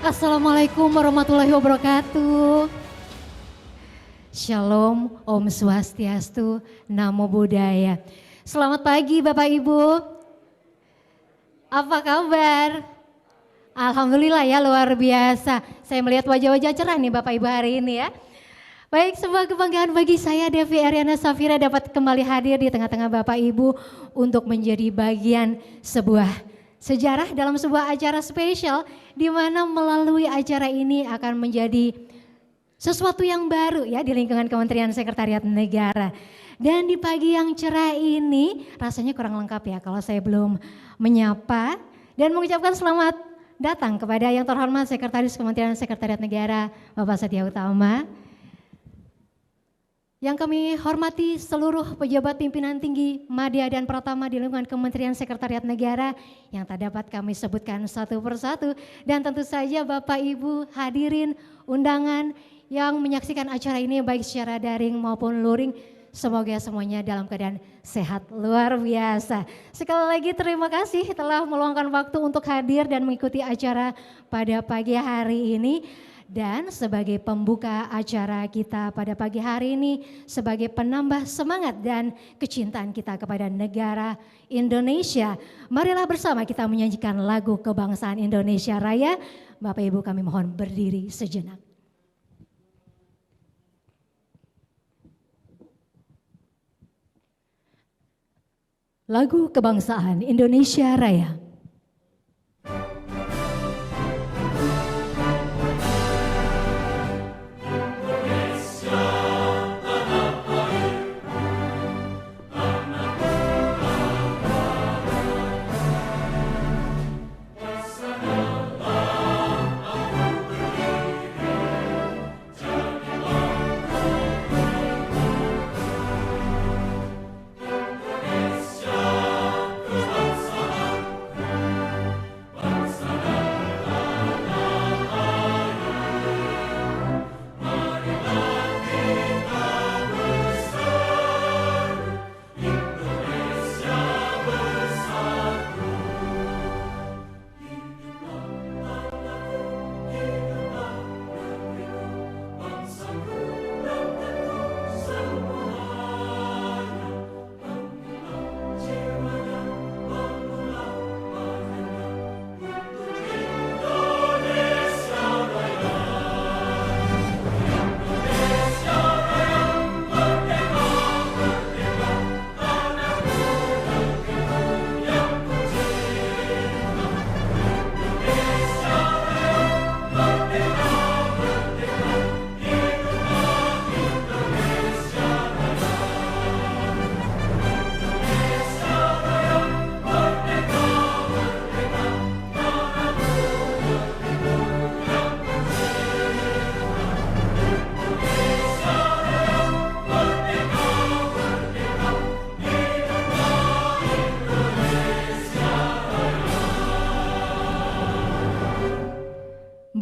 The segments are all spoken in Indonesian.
Assalamualaikum warahmatullahi wabarakatuh. Shalom, Om Swastiastu, Namo Buddhaya. Selamat pagi Bapak Ibu. Apa kabar? Alhamdulillah ya, luar biasa. Saya melihat wajah-wajah cerah nih Bapak Ibu hari ini ya. Baik, sebuah kebanggaan bagi saya Devi Ariana Safira dapat kembali hadir di tengah-tengah Bapak Ibu untuk menjadi bagian sebuah sejarah dalam sebuah acara spesial di mana melalui acara ini akan menjadi sesuatu yang baru ya di lingkungan Kementerian Sekretariat Negara. Dan di pagi yang cerah ini rasanya kurang lengkap ya kalau saya belum menyapa dan mengucapkan selamat datang kepada yang terhormat Sekretaris Kementerian Sekretariat Negara Bapak Setia Utama. Yang kami hormati seluruh pejabat pimpinan tinggi Madya dan Pratama di lingkungan Kementerian Sekretariat Negara yang tak dapat kami sebutkan satu persatu. Dan tentu saja Bapak Ibu hadirin undangan yang menyaksikan acara ini baik secara daring maupun luring. Semoga semuanya dalam keadaan sehat luar biasa. Sekali lagi terima kasih telah meluangkan waktu untuk hadir dan mengikuti acara pada pagi hari ini. Dan sebagai pembuka acara kita pada pagi hari ini, sebagai penambah semangat dan kecintaan kita kepada negara Indonesia, marilah bersama kita menyanyikan lagu kebangsaan Indonesia Raya. Bapak Ibu kami mohon berdiri sejenak. Lagu kebangsaan Indonesia Raya.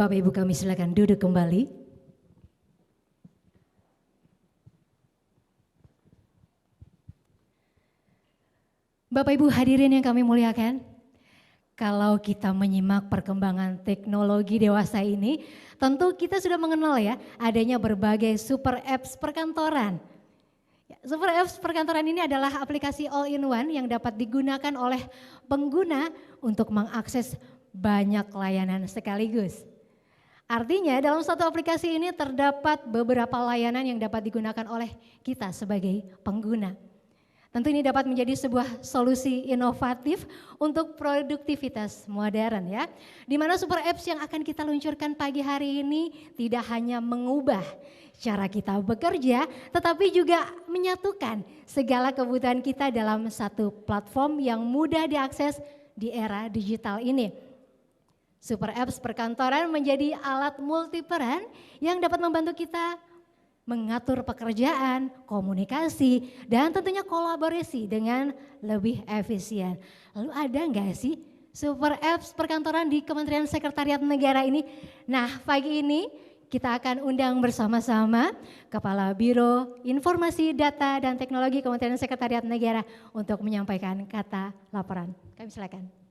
Bapak Ibu kami silakan duduk kembali. Bapak Ibu hadirin yang kami muliakan, kalau kita menyimak perkembangan teknologi dewasa ini, tentu kita sudah mengenal ya adanya berbagai super apps perkantoran. Super apps perkantoran ini adalah aplikasi all-in-one yang dapat digunakan oleh pengguna untuk mengakses banyak layanan sekaligus. Artinya dalam satu aplikasi ini terdapat beberapa layanan yang dapat digunakan oleh kita sebagai pengguna. Tentu ini dapat menjadi sebuah solusi inovatif untuk produktivitas modern ya. Di mana super apps yang akan kita luncurkan pagi hari ini tidak hanya mengubah cara kita bekerja, tetapi juga menyatukan segala kebutuhan kita dalam satu platform yang mudah diakses di era digital ini. Super apps perkantoran menjadi alat multiperan yang dapat membantu kita mengatur pekerjaan, komunikasi, dan tentunya kolaborasi dengan lebih efisien. Lalu ada nggak sih super apps perkantoran di Kementerian Sekretariat Negara ini? Nah pagi ini kita akan undang bersama-sama Kepala Biro Informasi Data dan Teknologi Kementerian Sekretariat Negara untuk menyampaikan kata laporan. Kami silakan.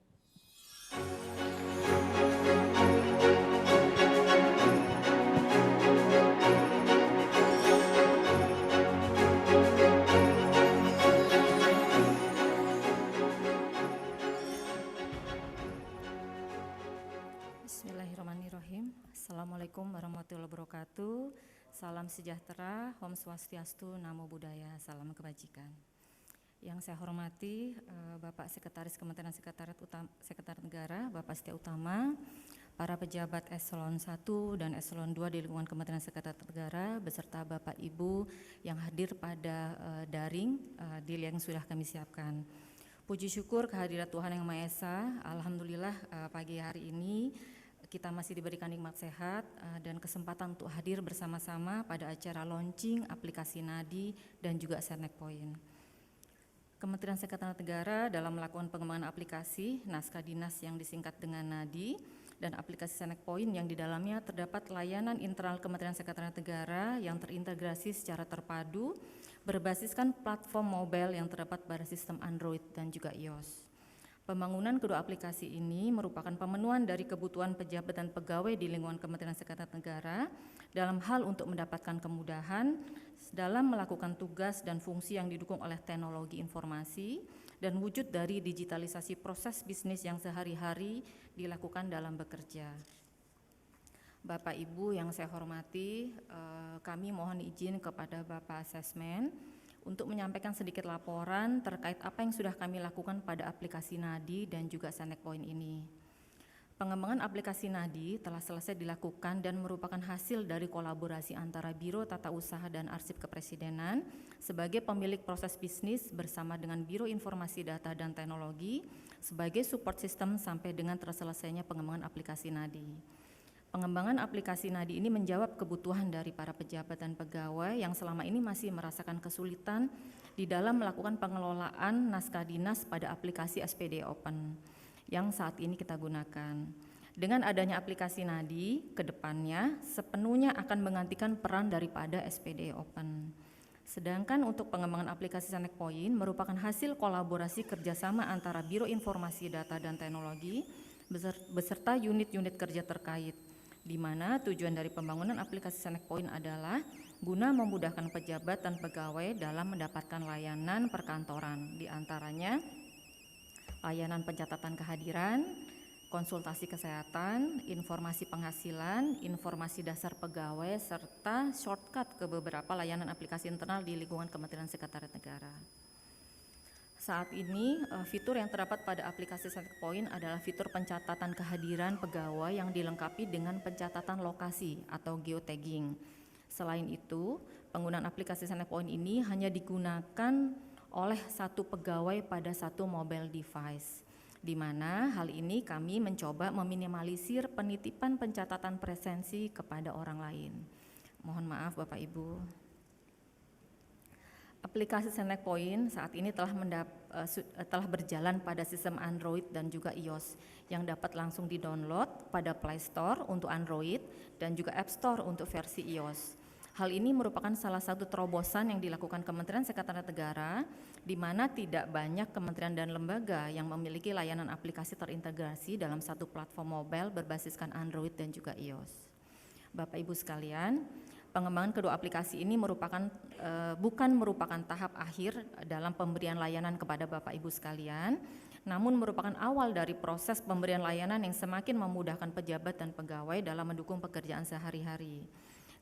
Assalamualaikum warahmatullahi wabarakatuh. Salam sejahtera, Om Swastiastu, Namo Buddhaya, salam kebajikan. Yang saya hormati Bapak Sekretaris Kementerian Sekretariat Negara, Bapak Setia Utama, para pejabat eselon 1 dan eselon 2 di lingkungan Kementerian Sekretariat Negara, beserta Bapak Ibu yang hadir pada daring deal yang sudah kami siapkan. Puji syukur kehadirat Tuhan Yang Maha Esa, alhamdulillah pagi hari ini kita masih diberikan nikmat sehat dan kesempatan untuk hadir bersama-sama pada acara launching aplikasi Nadi dan juga Senek Point. Kementerian Sekretariat Negara dalam melakukan pengembangan aplikasi naskah dinas yang disingkat dengan Nadi dan aplikasi Senek Point yang di dalamnya terdapat layanan internal Kementerian Sekretariat Negara yang terintegrasi secara terpadu berbasiskan platform mobile yang terdapat pada sistem Android dan juga iOS. Pembangunan kedua aplikasi ini merupakan pemenuhan dari kebutuhan pejabat dan pegawai di lingkungan Kementerian Sekretariat Negara dalam hal untuk mendapatkan kemudahan dalam melakukan tugas dan fungsi yang didukung oleh teknologi informasi dan wujud dari digitalisasi proses bisnis yang sehari-hari dilakukan dalam bekerja. Bapak Ibu yang saya hormati, kami mohon izin kepada Bapak Asesmen untuk menyampaikan sedikit laporan terkait apa yang sudah kami lakukan pada aplikasi Nadi dan juga Senek Point ini. Pengembangan aplikasi Nadi telah selesai dilakukan dan merupakan hasil dari kolaborasi antara Biro Tata Usaha dan Arsip Kepresidenan sebagai pemilik proses bisnis bersama dengan Biro Informasi Data dan Teknologi sebagai support system sampai dengan terselesainya pengembangan aplikasi Nadi. Pengembangan aplikasi Nadi ini menjawab kebutuhan dari para pejabat dan pegawai yang selama ini masih merasakan kesulitan di dalam melakukan pengelolaan naskah dinas pada aplikasi SPD Open yang saat ini kita gunakan. Dengan adanya aplikasi Nadi, ke depannya sepenuhnya akan menggantikan peran daripada SPD Open. Sedangkan untuk pengembangan aplikasi Senek Point merupakan hasil kolaborasi kerjasama antara Biro Informasi Data dan Teknologi beserta unit-unit kerja terkait, di mana tujuan dari pembangunan aplikasi Senek Point adalah guna memudahkan pejabat dan pegawai dalam mendapatkan layanan perkantoran, di antaranya layanan pencatatan kehadiran, konsultasi kesehatan, informasi penghasilan, informasi dasar pegawai, serta shortcut ke beberapa layanan aplikasi internal di lingkungan Kementerian Sekretariat Negara. Saat ini fitur yang terdapat pada aplikasi Senek Point adalah fitur pencatatan kehadiran pegawai yang dilengkapi dengan pencatatan lokasi atau geotagging. Selain itu, penggunaan aplikasi Senek Point ini hanya digunakan oleh satu pegawai pada satu mobile device, di mana hal ini kami mencoba meminimalisir penitipan pencatatan presensi kepada orang lain. Mohon maaf Bapak Ibu. Aplikasi Senek Point saat ini telah berjalan pada sistem Android dan juga iOS yang dapat langsung di-download pada Play Store untuk Android dan juga App Store untuk versi iOS. Hal ini merupakan salah satu terobosan yang dilakukan Kementerian Sekretariat Negara, di mana tidak banyak kementerian dan lembaga yang memiliki layanan aplikasi terintegrasi dalam satu platform mobile berbasiskan Android dan juga iOS. Bapak Ibu sekalian, pengembangan kedua aplikasi ini bukan merupakan tahap akhir dalam pemberian layanan kepada Bapak Ibu sekalian, namun merupakan awal dari proses pemberian layanan yang semakin memudahkan pejabat dan pegawai dalam mendukung pekerjaan sehari-hari.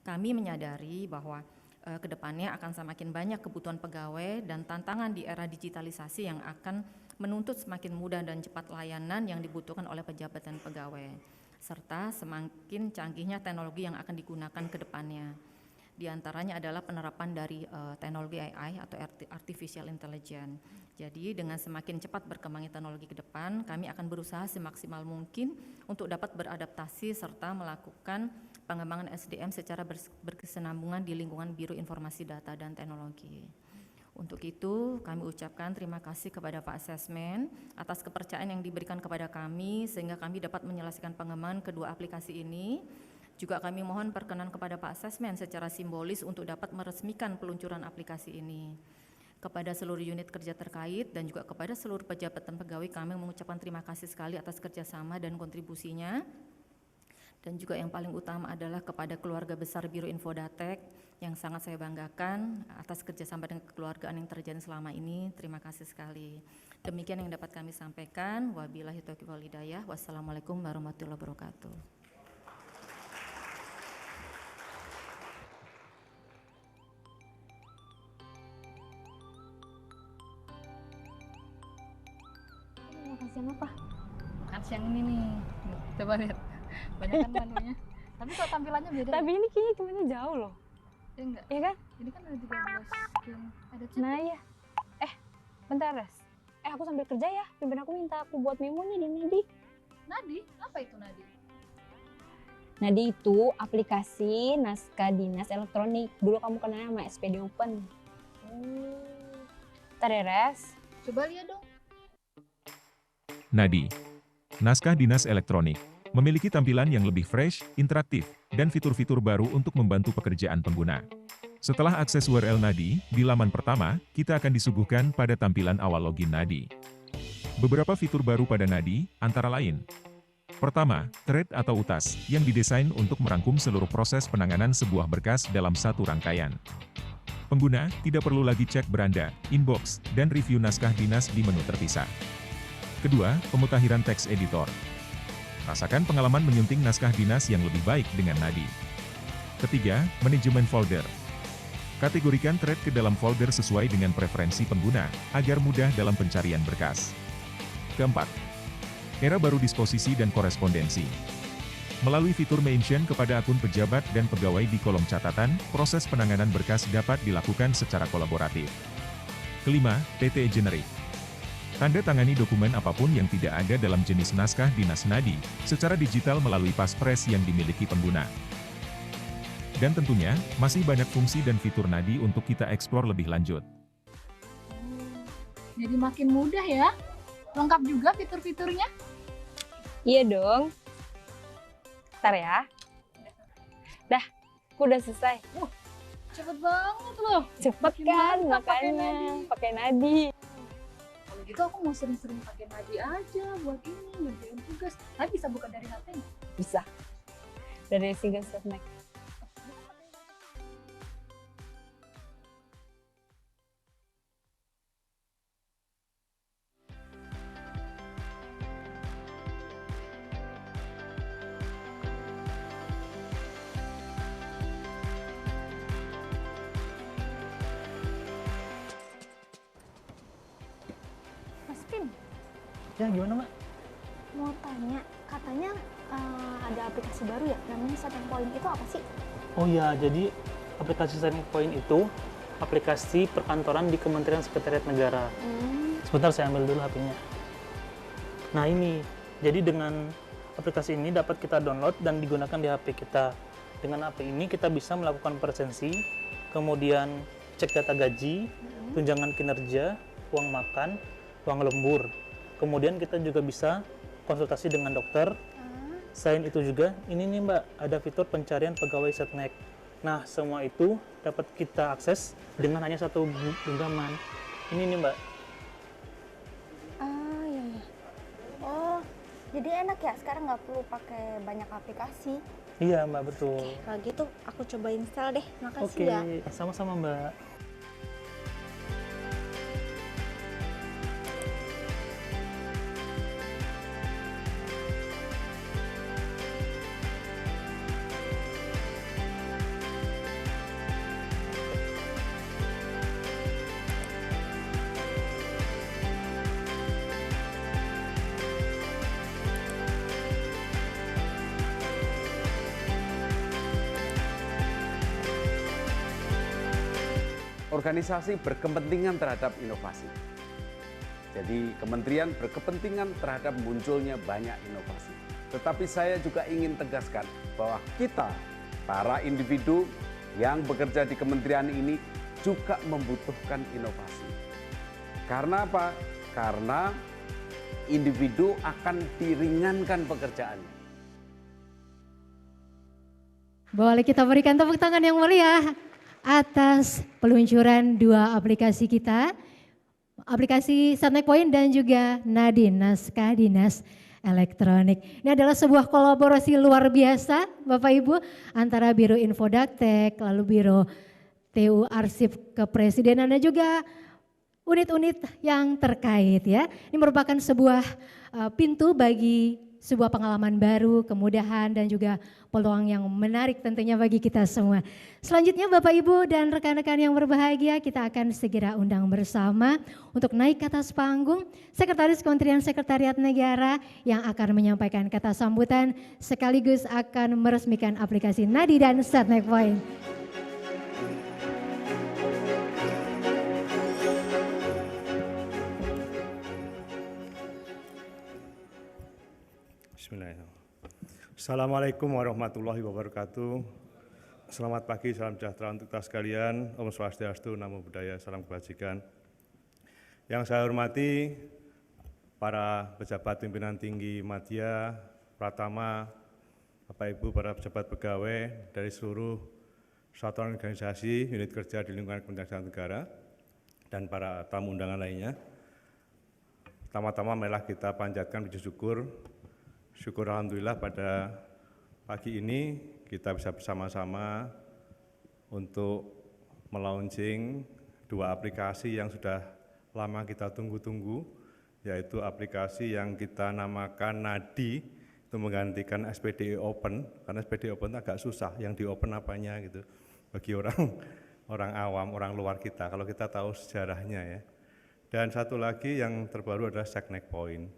Kami menyadari bahwa kedepannya akan semakin banyak kebutuhan pegawai dan tantangan di era digitalisasi yang akan menuntut semakin mudah dan cepat layanan yang dibutuhkan oleh pejabat dan pegawai, serta semakin canggihnya teknologi yang akan digunakan ke depannya. Di antaranya adalah penerapan dari teknologi AI atau Artificial Intelligence. Jadi dengan semakin cepat berkembangnya teknologi ke depan, kami akan berusaha semaksimal mungkin untuk dapat beradaptasi serta melakukan pengembangan SDM secara berkesinambungan di lingkungan Biro Informasi Data dan Teknologi. Untuk itu kami ucapkan terima kasih kepada Pak Asesmen atas kepercayaan yang diberikan kepada kami sehingga kami dapat menyelesaikan pengembangan kedua aplikasi ini. Juga kami mohon perkenan kepada Pak Asesmen secara simbolis untuk dapat meresmikan peluncuran aplikasi ini. Kepada seluruh unit kerja terkait dan juga kepada seluruh pejabat dan pegawai kami mengucapkan terima kasih sekali atas kerjasama dan kontribusinya. Dan juga yang paling utama adalah kepada keluarga besar Biro Infodatek yang sangat saya banggakan atas kerjasama dan kekeluargaan yang terjadi selama ini. Terima kasih sekali. Demikian yang dapat kami sampaikan. Wabillahi taufiq wal hidayah. Wassalamualaikum warahmatullahi wabarakatuh. ini nih. Coba lihat. Banyak kan menunya. Tapi kok tampilannya beda. Tapi ini kayaknya hitungannya jauh loh. Ya enggak? Iya kan? Ini kan ada juga bos skin. Ada chat. Nah iya. Bentar Res. Aku sambil kerja ya. Pimpin aku minta aku buat memonya di Nadi. Nadi? Apa itu Nadi? Nadi itu aplikasi naskah dinas elektronik. Dulu kamu kenalnya sama SPD Open. Bentar ya Res. Coba lihat dong. Nadi, naskah dinas elektronik, memiliki tampilan yang lebih fresh, interaktif, dan fitur-fitur baru untuk membantu pekerjaan pengguna. Setelah akses URL Nadi, di laman pertama, kita akan disuguhkan pada tampilan awal login Nadi. Beberapa fitur baru pada Nadi, antara lain. Pertama, thread atau utas, yang didesain untuk merangkum seluruh proses penanganan sebuah berkas dalam satu rangkaian. Pengguna tidak perlu lagi cek beranda, inbox, dan review naskah dinas di menu terpisah. Kedua, pemutakhiran teks editor. Rasakan pengalaman menyunting naskah dinas yang lebih baik dengan Nadi. Ketiga, manajemen folder. Kategorikan thread ke dalam folder sesuai dengan preferensi pengguna, agar mudah dalam pencarian berkas. Keempat, era baru disposisi dan korespondensi. Melalui fitur mention kepada akun pejabat dan pegawai di kolom catatan, proses penanganan berkas dapat dilakukan secara kolaboratif. Kelima, TTE Generik. Tanda tangani dokumen apapun yang tidak ada dalam jenis naskah dinas Nadi, secara digital melalui Paspres yang dimiliki pengguna. Dan tentunya, masih banyak fungsi dan fitur Nadi untuk kita eksplor lebih lanjut. Jadi makin mudah ya. Lengkap juga fitur-fiturnya. Iya dong. Bentar ya. Dah, aku udah selesai. Cepet banget loh. Cepet Makin kan mantap pakai makanya Nadi. pakai Nadi. Kalau gitu aku mau sering-sering pakai Nadi aja buat ini ngerjain tugas. Tapi bisa buka dari HP nggak? Bisa. Dari single step Mac. Mas Pin, Ya gimana Mbak? mau tanya, katanya ada aplikasi baru ya, namanya Setting Point, itu apa sih? Oh ya, jadi aplikasi Setting Point itu aplikasi perkantoran di Kementerian Sekretariat Negara. Sebentar saya ambil dulu HP-nya. Nah ini, jadi dengan aplikasi ini dapat kita download dan digunakan di HP kita. Dengan HP ini kita bisa melakukan presensi, kemudian cek data gaji, tunjangan kinerja, uang makan, uang lembur. Kemudian kita juga bisa konsultasi dengan dokter. Selain itu juga, ini nih Mbak, ada fitur pencarian pegawai Setnek. Nah, semua itu dapat kita akses dengan hanya satu genggaman. Ini nih Mbak. Ah, iya, iya. Oh, jadi enak ya, sekarang nggak perlu pakai banyak aplikasi. Iya Mbak, betul. Kalau gitu, aku coba install deh, makasih Oke, ya. sama-sama Mbak. Organisasi berkepentingan terhadap inovasi. Jadi kementerian berkepentingan terhadap munculnya banyak inovasi. Tetapi saya juga ingin tegaskan bahwa kita, para individu yang bekerja di kementerian ini juga membutuhkan inovasi. Karena apa? Karena individu akan diringankan pekerjaannya. Boleh kita berikan tepuk tangan yang mulia atas peluncuran dua aplikasi kita, aplikasi Setnek Point dan juga Nadi, naskah dinas elektronik. Ini adalah sebuah kolaborasi luar biasa Bapak Ibu antara Biro Infodaktek, lalu Biro TU Arsip Kepresidenan dan juga unit-unit yang terkait ya. Ini merupakan sebuah pintu bagi sebuah pengalaman baru, kemudahan dan juga peluang yang menarik tentunya bagi kita semua. Selanjutnya Bapak Ibu dan rekan-rekan yang berbahagia, kita akan segera undang bersama untuk naik ke atas panggung Sekretaris Kementerian Sekretariat Negara yang akan menyampaikan kata sambutan sekaligus akan meresmikan aplikasi Nadi dan Setnek Point. Bismillahirrahmanirrahim. Assalamualaikum warahmatullahi wabarakatuh. Selamat pagi, salam sejahtera untuk kita sekalian. Om Swastiastu, Namo Buddhaya, salam kebajikan. Yang saya hormati para pejabat pimpinan tinggi Madya, Pratama, Bapak Ibu para pejabat pegawai dari seluruh satuan organisasi, unit kerja di lingkungan Kementerian Negara, dan para tamu undangan lainnya. Pertama-tama marilah kita panjatkan puji syukur. Syukur alhamdulillah pada pagi ini kita bisa bersama-sama untuk melaunching dua aplikasi yang sudah lama kita tunggu-tunggu, yaitu aplikasi yang kita namakan Nadi, itu menggantikan SPDI Open, karena SPDI Open itu agak susah, yang di open apanya gitu, bagi orang awam, orang luar kita, kalau kita tahu sejarahnya ya. Dan satu lagi yang terbaru adalah Setnek Point.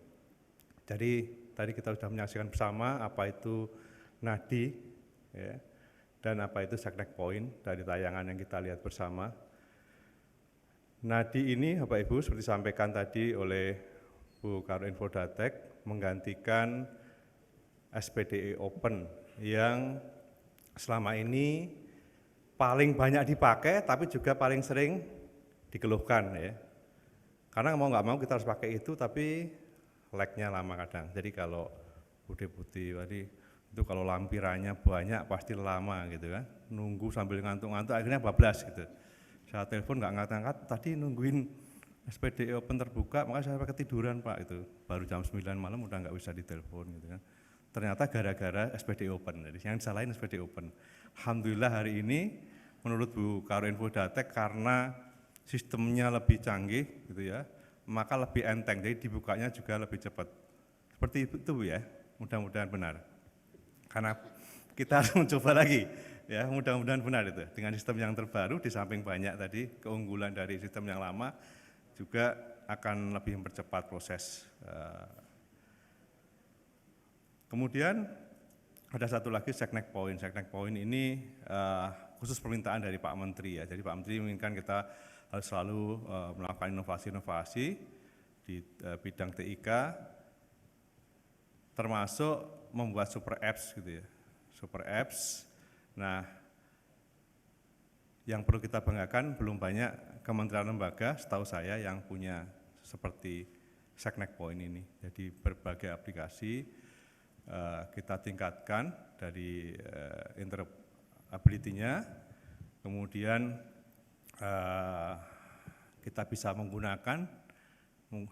Jadi tadi kita sudah menyaksikan bersama apa itu Nadi ya, dan apa itu Setnek Point dari tayangan yang kita lihat bersama. Nadi ini Bapak Ibu seperti disampaikan tadi oleh Bu Karo Infodatek menggantikan SPDI Open yang selama ini paling banyak dipakai tapi juga paling sering dikeluhkan ya. Karena mau nggak mau kita harus pakai itu, tapi lag-nya lama kadang. Jadi kalau putih-putih tadi itu kalau lampirannya banyak pasti lama gitu kan. Nunggu sambil ngantuk-ngantuk akhirnya bablas gitu. Saya telepon nggak ngangkat-ngangkat, tadi nungguin SPDI Open terbuka, makanya saya ketiduran Pak itu. Baru jam 9 malam udah nggak bisa ditelepon gitu kan. Ternyata gara-gara SPDI Open. Jadi yang disalahin SPDI Open. Alhamdulillah hari ini menurut Bu Karo Infodatek karena sistemnya lebih canggih gitu ya, maka lebih enteng, jadi dibukanya juga lebih cepat. Seperti itu ya, mudah-mudahan benar. Karena kita harus mencoba lagi, ya mudah-mudahan benar itu. Dengan sistem yang terbaru, di samping banyak tadi keunggulan dari sistem yang lama, juga akan lebih mempercepat proses. Kemudian ada satu lagi Setnek Point. Setnek Point ini khusus permintaan dari Pak Menteri ya. Jadi Pak Menteri menginginkan kita harus selalu melakukan inovasi-inovasi di bidang TIK, termasuk membuat super apps gitu ya, super apps. Nah, yang perlu kita banggakan belum banyak kementerian lembaga, setahu saya yang punya seperti Setnek Point ini. Jadi berbagai aplikasi kita tingkatkan dari interoperability-nya, kemudian kita bisa menggunakan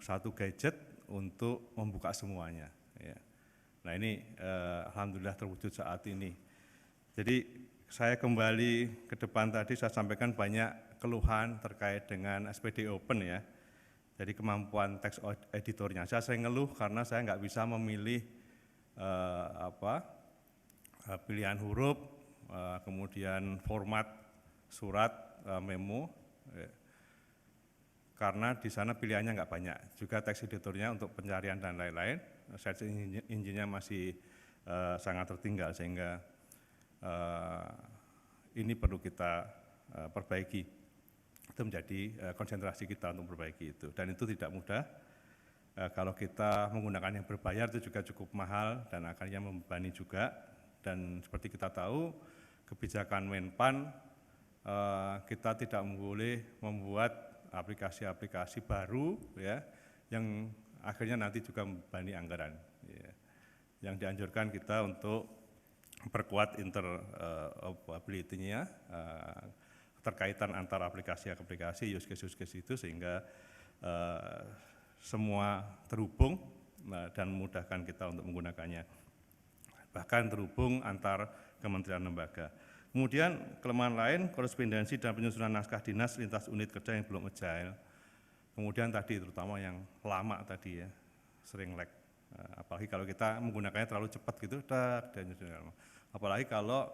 satu gadget untuk membuka semuanya. Ya. Nah ini alhamdulillah terwujud saat ini. Jadi saya kembali ke depan tadi saya sampaikan banyak keluhan terkait dengan SPDI Open ya. Jadi kemampuan teks editornya. Saya sering ngeluh karena saya nggak bisa memilih pilihan huruf, kemudian format surat, memo, ya. Karena di sana pilihannya nggak banyak, juga teks editornya untuk pencarian dan lain-lain, search engine-nya masih sangat tertinggal sehingga ini perlu kita perbaiki. Itu menjadi konsentrasi kita untuk memperbaiki itu, dan itu tidak mudah. Kalau kita menggunakan yang berbayar itu juga cukup mahal dan akhirnya membebani juga, dan seperti kita tahu kebijakan Menpan kita tidak boleh membuat aplikasi-aplikasi baru ya yang akhirnya nanti juga membebani anggaran ya. Yang dianjurkan kita untuk perkuat interoperability-nya, keterkaitan antara aplikasi-aplikasi, use case itu sehingga semua terhubung dan memudahkan kita untuk menggunakannya, bahkan terhubung antar kementerian lembaga. Kemudian kelemahan lain, korespondensi dan penyusunan naskah dinas lintas unit kerja yang belum agile. Kemudian tadi terutama yang lama tadi ya, sering lag. Apalagi kalau kita menggunakannya terlalu cepat gitu, dan apalagi kalau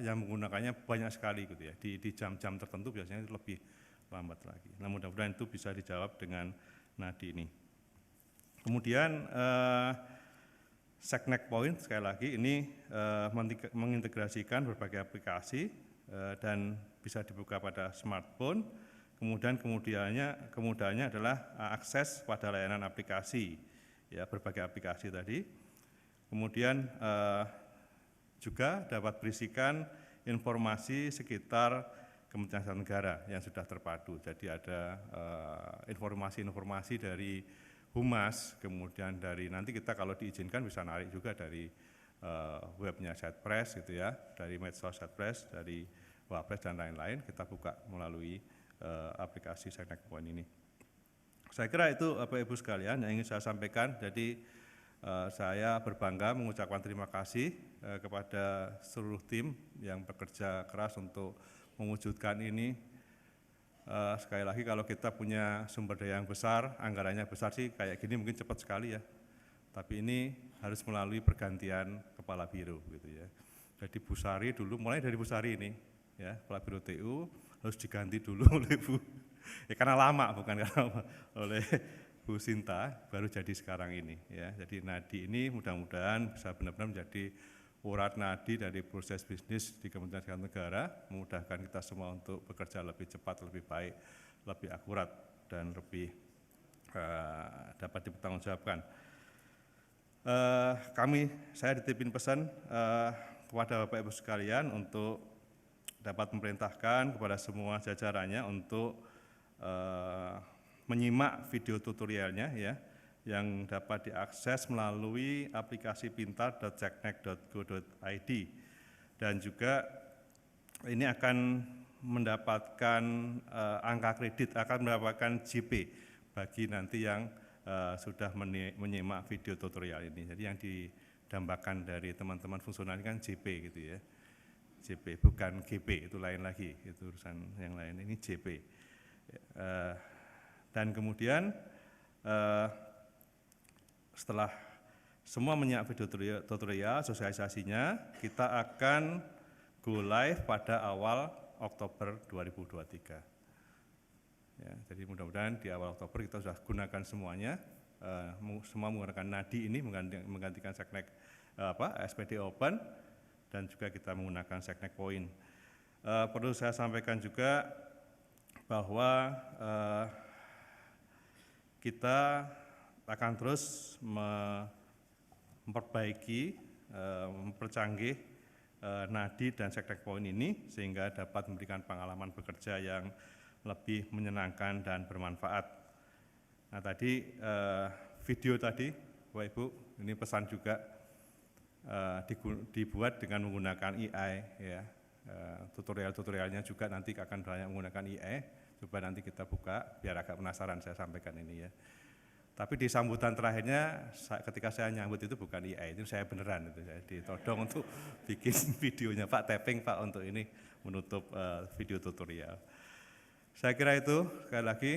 yang menggunakannya banyak sekali gitu ya, di jam-jam tertentu biasanya lebih lambat lagi. Nah, mudah-mudahan itu bisa dijawab dengan nadi ini. Kemudian SecNac Point sekali lagi ini mengintegrasikan berbagai aplikasi dan bisa dibuka pada smartphone. Kemudahannya adalah akses pada layanan aplikasi, ya, berbagai aplikasi tadi. Kemudian juga dapat berisikan informasi sekitar Kementerian Kesehatan Negara yang sudah terpadu. Jadi ada informasi-informasi dari Humas, kemudian dari nanti kita kalau diizinkan bisa narik juga dari webnya Setpres gitu ya, dari medsos Setpres, dari Wapres dan lain-lain, kita buka melalui aplikasi SecNac Point ini. Saya kira itu Bapak Ibu sekalian yang ingin saya sampaikan. Jadi saya berbangga mengucapkan terima kasih kepada seluruh tim yang bekerja keras untuk mewujudkan ini. Sekali lagi kalau kita punya sumber daya yang besar, anggarannya besar sih kayak gini mungkin cepat sekali ya. Tapi ini harus melalui pergantian kepala biro gitu ya. Jadi Bu Sari dulu, mulai dari Bu Sari ini ya, kepala biro TU harus diganti dulu oleh Bu, ya karena lama bukan karena oleh Bu Sinta, baru jadi sekarang ini ya. Jadi nadi ini mudah-mudahan bisa benar-benar menjadi urat nadi dari proses bisnis di Kementerian Kesehatan Negara, memudahkan kita semua untuk bekerja lebih cepat, lebih baik, lebih akurat, dan lebih dapat dipertanggungjawabkan. Saya dititipin pesan kepada Bapak Ibu sekalian untuk dapat memerintahkan kepada semua jajarannya untuk menyimak video tutorialnya ya, yang dapat diakses melalui aplikasi pintar.secnac.go.id, dan juga ini akan mendapatkan angka kredit, akan mendapatkan JP bagi nanti yang sudah menyimak video tutorial ini. Jadi yang didambakan dari teman-teman fungsional ini kan JP gitu ya, JP bukan GP, itu lain lagi, itu urusan yang lain, ini JP. Dan kemudian setelah semua menyimak video tutorial sosialisasinya, kita akan go live pada awal Oktober 2023. Ya, jadi mudah-mudahan di awal Oktober kita sudah gunakan semuanya, semua menggunakan nadi ini menggantikan SecNac SPD Open, dan juga kita menggunakan SecNac Point. Perlu saya sampaikan juga bahwa kita akan terus memperbaiki, mempercanggih nadi dan SecNac Point ini sehingga dapat memberikan pengalaman bekerja yang lebih menyenangkan dan bermanfaat. Nah tadi video tadi, Bapak Ibu, ini pesan juga dibuat dengan menggunakan AI ya. Tutorialnya juga nanti akan banyak menggunakan AI. Coba nanti kita buka biar agak penasaran saya sampaikan ini ya. Tapi di sambutan terakhirnya ketika saya nyambut itu bukan AI, itu saya beneran itu, saya ditodong untuk bikin videonya, Pak, tapping Pak untuk ini menutup video tutorial. Saya kira itu, sekali lagi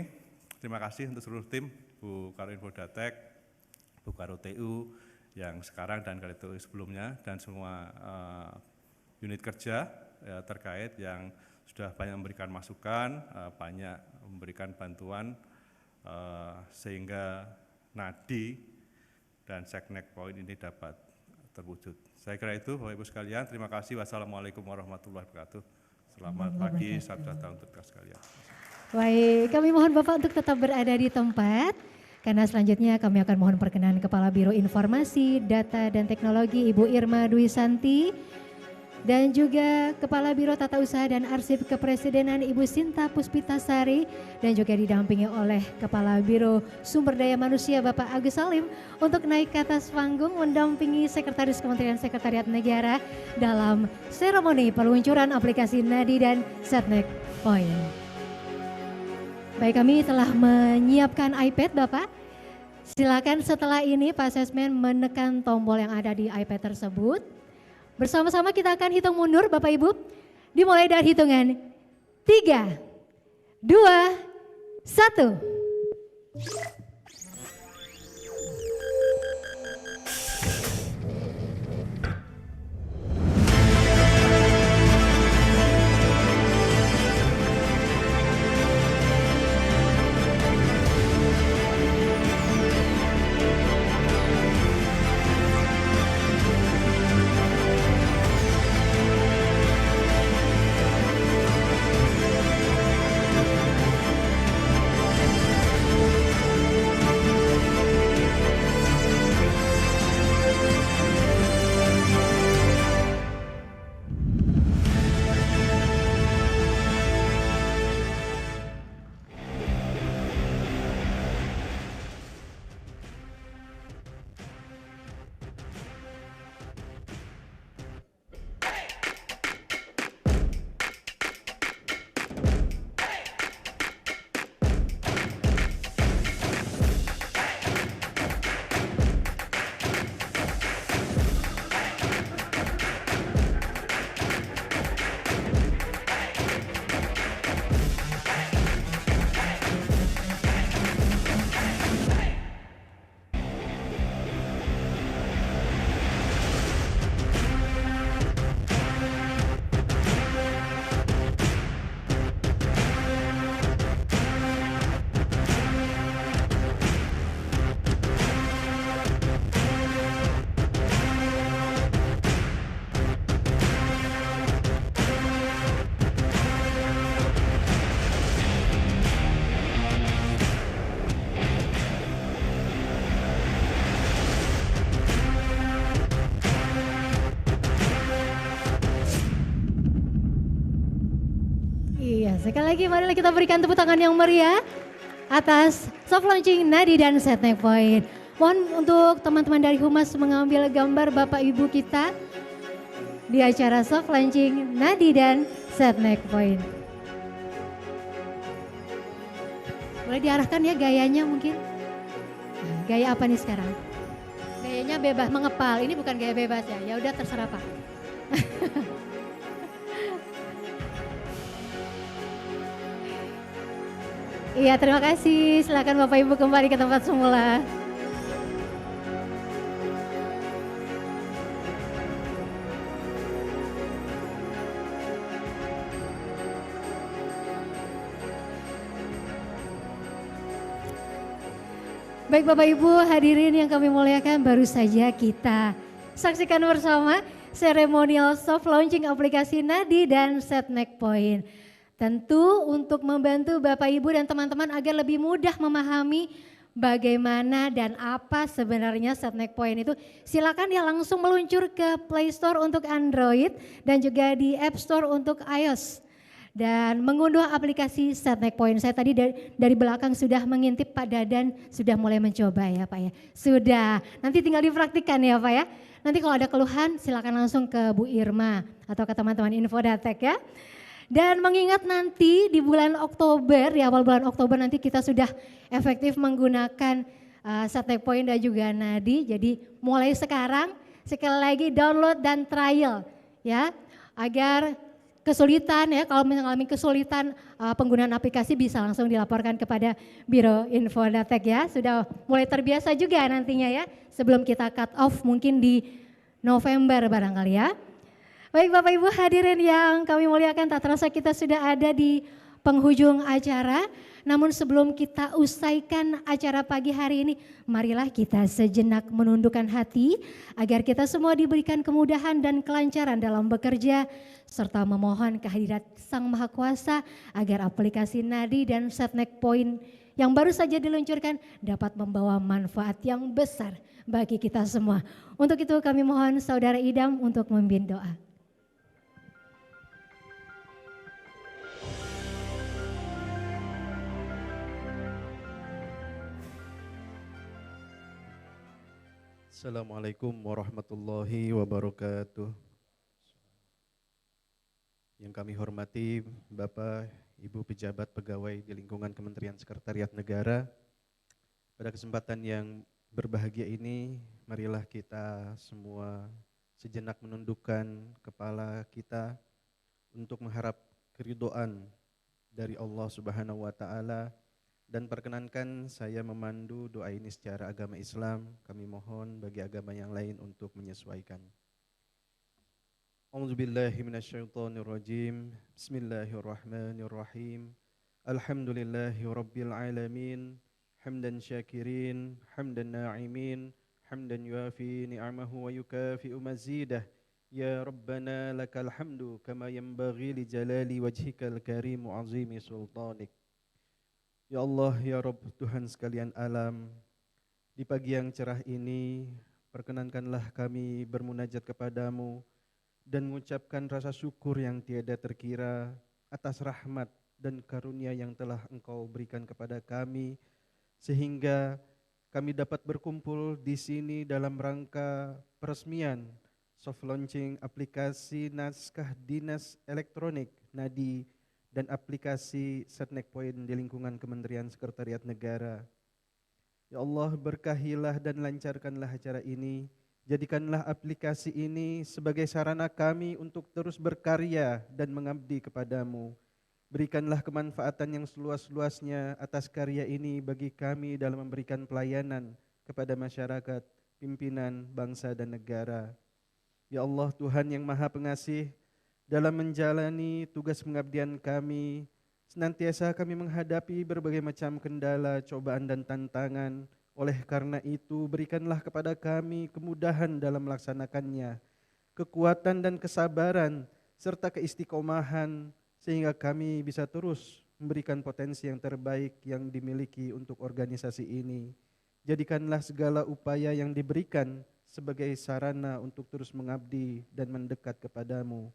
terima kasih untuk seluruh tim, Bu Karo Infodatek, Bu Karo TU yang sekarang dan Karo TU sebelumnya, dan semua unit kerja terkait yang sudah banyak memberikan masukan, banyak memberikan bantuan, sehingga nadi dan SecNac Point ini dapat terwujud. Saya kira itu, Bapak Ibu sekalian, terima kasih. Wassalamualaikum warahmatullahi wabarakatuh. Selamat pagi, salam sejahtera untuk kita sekalian. Baik, kami mohon Bapak untuk tetap berada di tempat, karena selanjutnya kami akan mohon perkenan Kepala Biro Informasi, Data dan Teknologi Ibu Irma Dwi Santi, dan juga Kepala Biro Tata Usaha dan Arsip Kepresidenan Ibu Sinta Puspitasari, dan juga didampingi oleh Kepala Biro Sumber Daya Manusia Bapak Agus Salim untuk naik ke atas panggung mendampingi Sekretaris Kementerian Sekretariat Negara dalam seremoni peluncuran aplikasi Nadi dan SecNac Point. Baik, kami telah menyiapkan iPad Bapak. Silakan setelah ini Pak Sesmen menekan tombol yang ada di iPad tersebut. Bersama-sama kita akan hitung mundur Bapak Ibu, dimulai dari hitungan 3, 2, 1. Sekali lagi marilah kita berikan tepuk tangan yang meriah atas soft launching Nadi dan Setnek Point. Mohon untuk teman-teman dari Humas mengambil gambar Bapak Ibu kita di acara soft launching Nadi dan Setnek Point. Boleh diarahkan ya gayanya mungkin? Nah, gaya apa nih sekarang? Gayanya bebas mengepal. Ini bukan gaya bebas ya. Ya udah terserah Pak. Iya, terima kasih. Silakan Bapak Ibu kembali ke tempat semula. Baik Bapak Ibu hadirin yang kami muliakan, baru saja kita saksikan bersama seremonial soft launching aplikasi Nadi dan Setnek Point. Tentu untuk membantu Bapak Ibu dan teman-teman agar lebih mudah memahami bagaimana dan apa sebenarnya Setnek Point itu, silakan ya langsung meluncur ke Play Store untuk Android dan juga di App Store untuk iOS. Dan mengunduh aplikasi Setnek Point. Saya tadi dari belakang sudah mengintip Pak Dadan sudah mulai mencoba ya Pak ya. Sudah, nanti tinggal dipraktikkan ya Pak ya. Nanti kalau ada keluhan silakan langsung ke Bu Irma atau ke teman-teman Infodatek ya. Dan mengingat nanti di bulan Oktober, di awal bulan Oktober nanti kita sudah efektif menggunakan Setnek Point dan juga Nadi. Jadi mulai sekarang sekali lagi download dan trial ya. Agar kesulitan ya, kalau mengalami kesulitan penggunaan aplikasi bisa langsung dilaporkan kepada Biro Infodatek ya. Sudah mulai terbiasa juga nantinya ya sebelum kita cut off mungkin di November barangkali ya. Baik Bapak Ibu hadirin yang kami muliakan, tak terasa kita sudah ada di penghujung acara. Namun sebelum kita usaikan acara pagi hari ini, marilah kita sejenak menundukkan hati agar kita semua diberikan kemudahan dan kelancaran dalam bekerja serta memohon kehadirat Sang Maha Kuasa agar aplikasi Nadi dan Setnek Point yang baru saja diluncurkan dapat membawa manfaat yang besar bagi kita semua. Untuk itu kami mohon Saudara Idam untuk memimpin doa. Assalamualaikum warahmatullahi wabarakatuh. Yang kami hormati Bapak, Ibu pejabat pegawai di lingkungan Kementerian Sekretariat Negara. Pada kesempatan yang berbahagia ini, marilah kita semua sejenak menundukkan kepala kita untuk mengharap keridhaan dari Allah Subhanahu wa taala. Dan perkenankan saya memandu doa ini secara agama Islam. Kami mohon bagi agama yang lain untuk menyesuaikan. A'udzubillahi minasyaitonirrajim. Bismillahirrahmanirrahim. Alhamdulillahi rabbil alamin. Hamdan syakirin, hamdan na'imin, hamdan yuafi ni'amahu wa yukafi'u mazidah. Ya Rabbana lakal hamdu kama yanbaghi li jalali wajhikal karim wa azimi sultanik. Ya Allah, ya Rabb, Tuhan sekalian alam, di pagi yang cerah ini, perkenankanlah kami bermunajat kepadamu dan mengucapkan rasa syukur yang tiada terkira atas rahmat dan karunia yang telah Engkau berikan kepada kami, sehingga kami dapat berkumpul di sini dalam rangka peresmian soft launching aplikasi naskah dinas elektronik Nadi dan aplikasi Setnek Point di lingkungan Kementerian Sekretariat Negara. Ya Allah, berkahilah dan lancarkanlah acara ini. Jadikanlah aplikasi ini sebagai sarana kami untuk terus berkarya dan mengabdi kepadamu. Berikanlah kemanfaatan yang seluas-luasnya atas karya ini bagi kami dalam memberikan pelayanan kepada masyarakat, pimpinan, bangsa dan negara. Ya Allah, Tuhan yang Maha Pengasih, dalam menjalani tugas pengabdian kami, senantiasa kami menghadapi berbagai macam kendala, cobaan dan tantangan. Oleh karena itu, berikanlah kepada kami kemudahan dalam melaksanakannya, kekuatan dan kesabaran, serta keistiqomahan, sehingga kami bisa terus memberikan potensi yang terbaik yang dimiliki untuk organisasi ini. Jadikanlah segala upaya yang diberikan sebagai sarana untuk terus mengabdi dan mendekat kepadamu.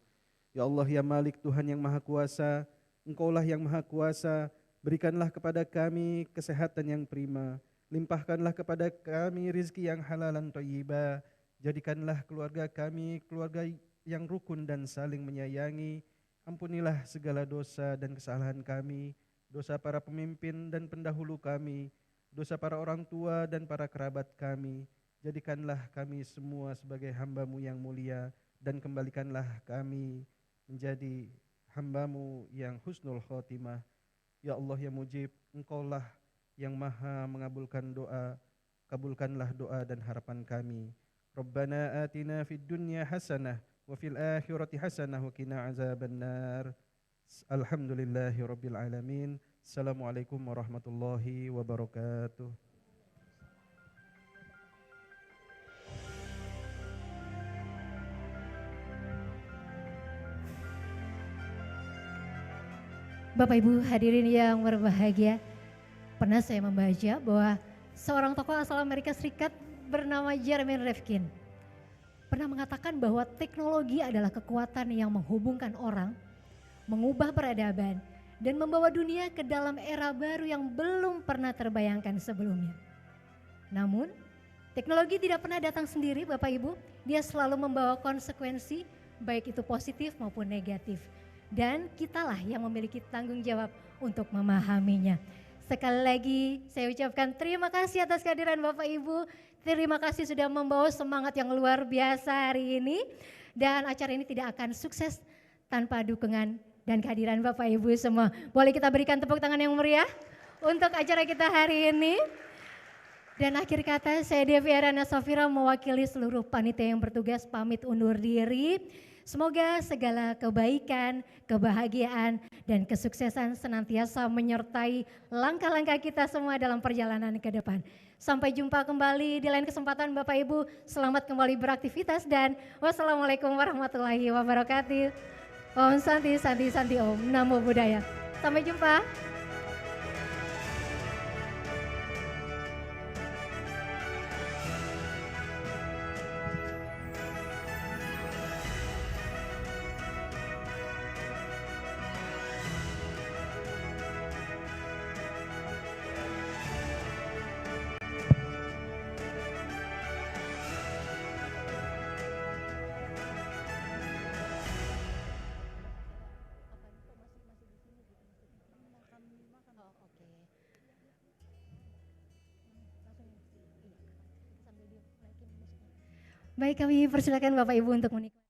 Ya Allah, ya Malik, Tuhan yang Maha Kuasa, Engkaulah yang maha kuasa, berikanlah kepada kami kesehatan yang prima, limpahkanlah kepada kami rizki yang halalan thayyibah, jadikanlah keluarga kami keluarga yang rukun dan saling menyayangi, ampunilah segala dosa dan kesalahan kami, dosa para pemimpin dan pendahulu kami, dosa para orang tua dan para kerabat kami. Jadikanlah kami semua sebagai hamba-Mu yang mulia, dan kembalikanlah kami menjadi hamba-Mu yang husnul khotimah. Ya Allah ya Mujib, Engkaulah yang maha mengabulkan doa, kabulkanlah doa dan harapan kami. Rabbana atina fid dunya hasanah wa fil akhirati hasanah wa qina azabannar. Alhamdulillahi rabbil alamin. Assalamualaikum warahmatullahi wabarakatuh. Bapak Ibu hadirin yang berbahagia, pernah saya membaca bahwa seorang tokoh asal Amerika Serikat bernama Jeremy Rifkin pernah mengatakan bahwa teknologi adalah kekuatan yang menghubungkan orang, mengubah peradaban, dan membawa dunia ke dalam era baru yang belum pernah terbayangkan sebelumnya. Namun, teknologi tidak pernah datang sendiri Bapak Ibu, dia selalu membawa konsekuensi baik itu positif maupun negatif. Dan kitalah yang memiliki tanggung jawab untuk memahaminya. Sekali lagi saya ucapkan terima kasih atas kehadiran Bapak Ibu. Terima kasih sudah membawa semangat yang luar biasa hari ini. Dan acara ini tidak akan sukses tanpa dukungan dan kehadiran Bapak Ibu semua. Boleh kita berikan tepuk tangan yang meriah untuk acara kita hari ini. Dan akhir kata saya Devi Arana Safira mewakili seluruh panitia yang bertugas pamit undur diri. Semoga segala kebaikan, kebahagiaan, dan kesuksesan senantiasa menyertai langkah-langkah kita semua dalam perjalanan ke depan. Sampai jumpa kembali di lain kesempatan Bapak Ibu. Selamat kembali beraktivitas dan wassalamualaikum warahmatullahi wabarakatuh. Om Santi Santi Santi Om Namo Buddhaya. Sampai jumpa. Baik, kami persilakan Bapak Ibu untuk menikmati.